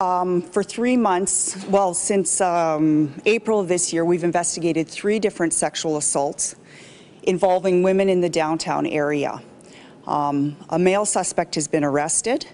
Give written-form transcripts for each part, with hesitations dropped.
For 3 months, well, since April of this year, we've investigated 3 different sexual assaults involving women in the downtown area. A male suspect has been arrested.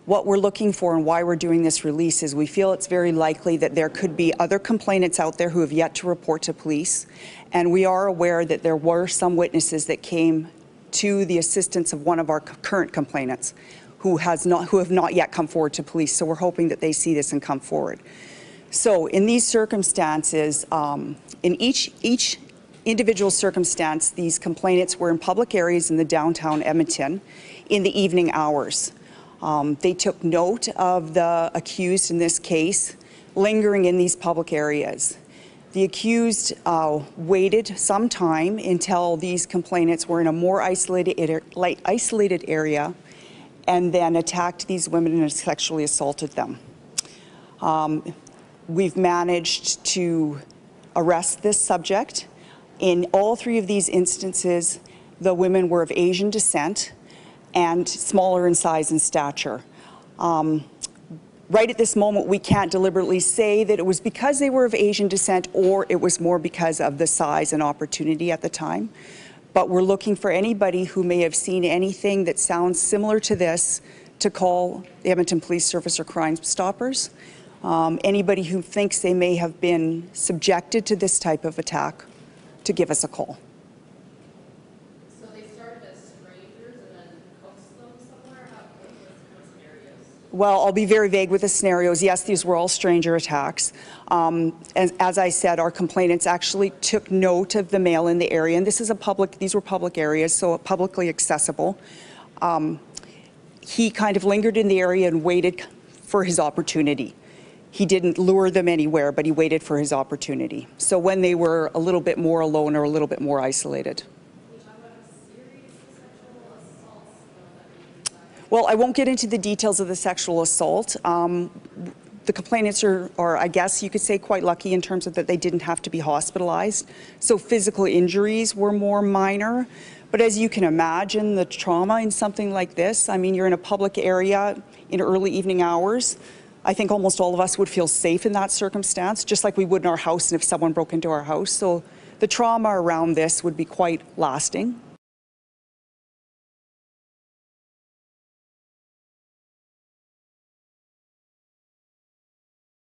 What we're looking for and why we're doing this release is we feel it's very likely that there could be other complainants out there who have yet to report to police, and we are aware that there were some witnesses that came to the assistance of one of our current complainants who have not yet come forward to police. So we're hoping that they see this and come forward. So in these circumstances, in each individual circumstance, these complainants were in public areas in the downtown Edmonton in the evening hours. They took note of the accused in this case lingering in these public areas. The accused waited some time until these complainants were in a more isolated area and then attacked these women and sexually assaulted them. We've managed to arrest this subject. In all 3 of these instances, the women were of Asian descent and smaller in size and stature. Right at this moment, we can't deliberately say that it was because they were of Asian descent or it was more because of the size and opportunity at the time. But we're looking for anybody who may have seen anything that sounds similar to this to call the Edmonton Police Service or Crime Stoppers. Anybody who thinks they may have been subjected to this type of attack to give us a call. So they started as strangers and then coaxed them somewhere? What scenarios? Well, I'll be very vague with the scenarios. Yes, these were all stranger attacks. As I said, our complainants actually took note of the male in the area, and these were public areas, so publicly accessible. He kind of lingered in the area and waited for his opportunity. He didn't lure them anywhere, but he waited for his opportunity. So when they were a little bit more alone or a little bit more isolated. Well, I won't get into the details of the sexual assault. The complainants are, I guess you could say, quite lucky in terms of that they didn't have to be hospitalized. So physical injuries were more minor. But as you can imagine, the trauma in something like this, I mean, you're in a public area in early evening hours. I think almost all of us would feel safe in that circumstance, just like we would in our house and if someone broke into our house. So the trauma around this would be quite lasting.